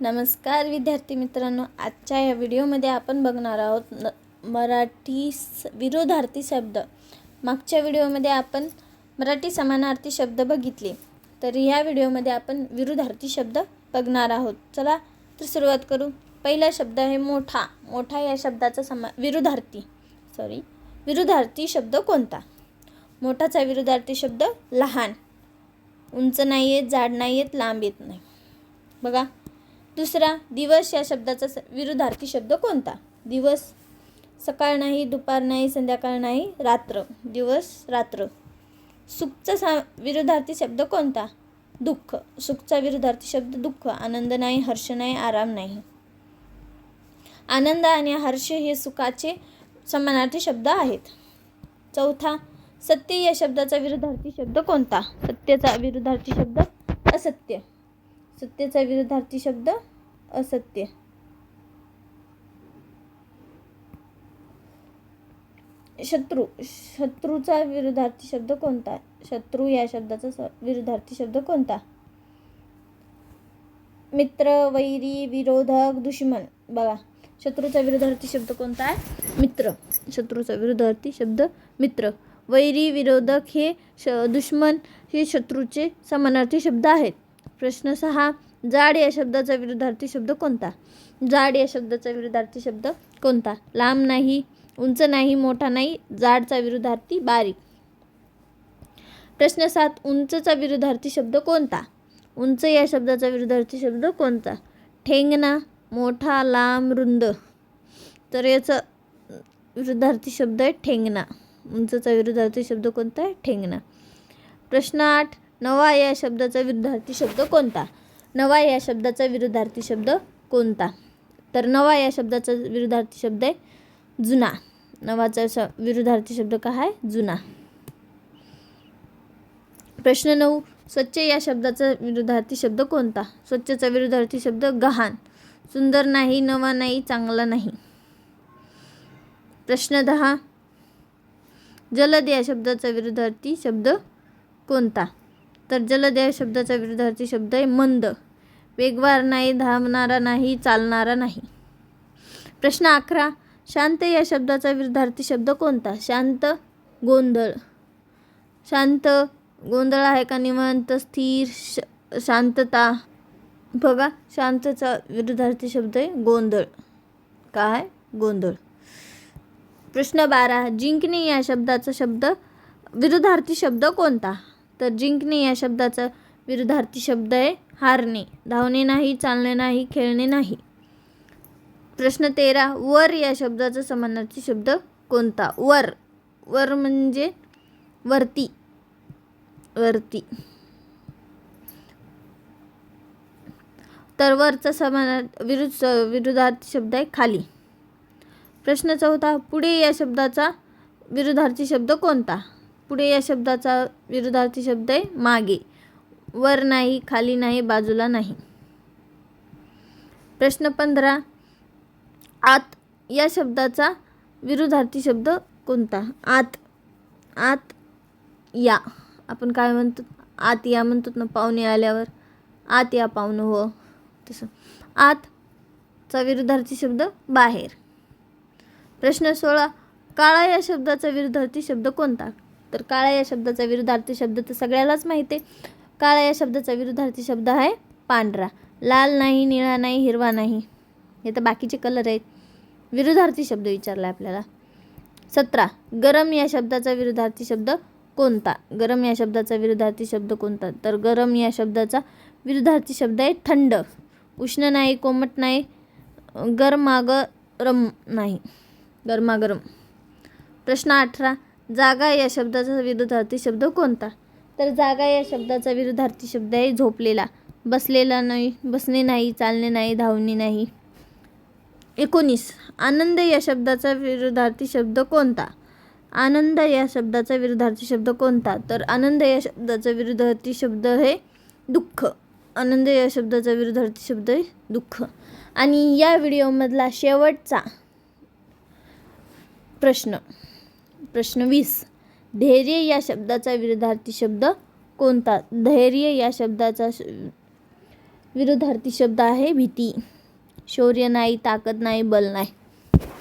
नमस्कार विद्यार्थी मित्रांनो, आजच्या या व्हिडिओमध्ये आपण बघणार आहोत मराठी विरोधार्थी शब्द. मागच्या व्हिडिओमध्ये आपण मराठी समानार्थी शब्द बघितले, तर ह्या व्हिडिओमध्ये आपण विरोधार्थी शब्द बघणार आहोत. चला तर सुरुवात करू. पहिला शब्द आहे मोठा. मोठा या शब्दाचा विरोधार्थी शब्द कोणता? मोठाचा विरोधार्थी शब्द लहान. उंच नाही येत, जाड नाही येत, लांब येत नाही. बघा. दुसरा, दिवस या शब्दाचा विरोधार्थी शब्द कोणता? दिवस. सकाळ नाही, दुपार नाही, संध्याकाळ नाही, रात्र. दिवस, रात्र. सुखचा विरोधार्थी शब्द कोणता? दुःख. सुखचा विरोधार्थी शब्द दुःख. आनंद नाही, हर्ष नाही, आराम नाही. आनंद आणि हर्ष हे सुखाचे समानार्थी शब्द आहेत. चौथा, सत्य या शब्दाचा विरोधार्थी शब्द कोणता? सत्यचा विरोधार्थी शब्द असत्य. सत्यचा विरोधार्थी शब्द असत्य. शत्रू. शत्रूचा विरोधार्थी शब्द कोणता? शत्रू या शब्दाचा विरोधार्थी शब्द कोणता? मित्र, वैरी, विरोधक, दुश्मन. बघा, शत्रूचा विरोधार्थी शब्द कोणता आहे? मित्र. शत्रूचा विरोधार्थी शब्द मित्र. वैरी, विरोधक हे दुश्मन हे शत्रूचे समानार्थी शब्द आहेत. प्रश्न 6, जाड या शब्दाचा विरोधार्थी शब्द कोणता? जाड या शब्दाचा विरोधार्थी शब्द कोणता? लांब नाही, उंच नाही, मोठा नाही, जाडचा विरोधार्थी बारीक. प्रश्न 7, उंचचा विरोधार्थी शब्द कोणता? उंच या शब्दाचा विरोधार्थी शब्द कोणता? ठेंगणा. मोठा, लांब, रुंद. तर याचा विरोधार्थी शब्द आहे ठेंगणा. उंचचा विरोधार्थी शब्द कोणता आहे? ठेंगणा. प्रश्न 8, नवा या शब्दाचा विरोधार्थी शब्द कोणता? नवा या शब्दाचा विरोधार्थी शब्द कोणता? तर नवा या शब्दाचा विरोधार्थी शब्द आहे जुना. नवाचा विरोधार्थी शब्द काय आहे? जुना. प्रश्न 9, स्वच्छ या शब्दाचा विरोधार्थी शब्द कोणता? स्वच्छचा विरोधार्थी शब्द गहाण. सुंदर नाही, नवा नाही, चांगला नाही. प्रश्न 10, जलद या शब्दाचा विरोधार्थी शब्द कोणता? तर जलद या शब्दाचा विरोधार्थी शब्द आहे मंद. वेगवान नाही, धावणारा नाही, चालणारा नाही. प्रश्न 11, शांत या शब्दाचा विरोधार्थी शब्द कोणता? शांत, गोंधळ. शांत, गोंधळ आहे का? निवांत, स्थिर, शांतता. बघा, शांतचा विरोधार्थी शब्द आहे गोंधळ. काय? गोंधळ. प्रश्न 12, जिंकणे या शब्दाचा विरोधार्थी शब्द कोणता? तर जिंकणे या शब्दाचा विरोधार्थी शब्द आहे हारणे. धावणे नाही, चालणे नाही, खेळणे नाही. प्रश्न 13, वर या शब्दाचा समानार्थी शब्द कोणता? वर. वर म्हणजे वरती. वरती. तर वरचा विरोधार्थी शब्द आहे खाली. प्रश्न 14, पुढे या शब्दाचा विरोधार्थी शब्द कोणता? पुढे या शब्दाचा विरोधार्थी शब्द आहे मागे. वर नाही, खाली नाही, बाजूला नाही. प्रश्न 15, आत या शब्दाचा विरोधार्थी शब्द कोणता? आत. आत या. आपण काय म्हणतो? आत या म्हणतो ना पाहुणे आल्यावर. आत या पाहुणं हो, तसं. आतचा विरोधार्थी शब्द बाहेर. प्रश्न 16, काळा या शब्दाचा विरोधार्थी शब्द कोणता? तर काळा या शब्दाचा विरोधार्थी शब्द तर सगळ्यालाच माहिती आहे. काळा या शब्दाचा विरोधार्थी शब्द आहे पांढरा. लाल नाही, निळा नाही, हिरवा नाही. हे तर बाकीचे कलर आहेत. विरोधार्थी शब्द विचारला आपल्याला. 17, गरम या शब्दाचा विरोधार्थी शब्द कोणता? गरम या शब्दाचा विरोधार्थी शब्द कोणता? तर गरम या शब्दाचा विरोधार्थी शब्द आहे थंड. उष्ण नाही, कोमट नाही, गरमागरम नाही, गरमागरम. प्रश्न 18, जागा या शब्दाचा विरोधार्थी शब्द कोणता? तर जागा या शब्दाचा विरोधार्थी शब्द आहे झोपलेला. बसलेला नाही, बसणे नाही, चालणे नाही, धावणे नाही. 19, आनंद या शब्दाचा विरोधार्थी शब्द कोणता? आनंद या शब्दाचा विरोधार्थी शब्द कोणता? तर आनंद या शब्दाचा विरोधार्थी शब्द आहे दुःख. आनंद या शब्दाचा विरोधार्थी शब्द आहे दुःख. आणि या व्हिडिओमधला शेवटचा प्रश्न 20, धैर्य या शब्दाचा विरोधार्थी शब्द कोणता? धैर्य या शब्दाचा विरुद्धार्थी शब्द आहे भीती. शौर्य नाही, ताकद नाही, बल नाही.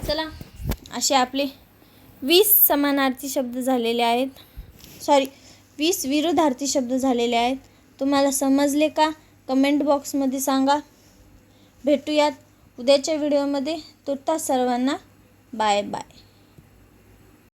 चला, असे आपले 20 समानार्थी शब्द झालेले आहेत. 20 विरुद्धार्थी शब्द झालेले आहेत. तुम्हाला समजले का? कमेंट बॉक्समध्ये सांगा. भेटूयात उद्याच्या व्हिडिओमध्ये. तुर्तास सर्वांना बाय बाय.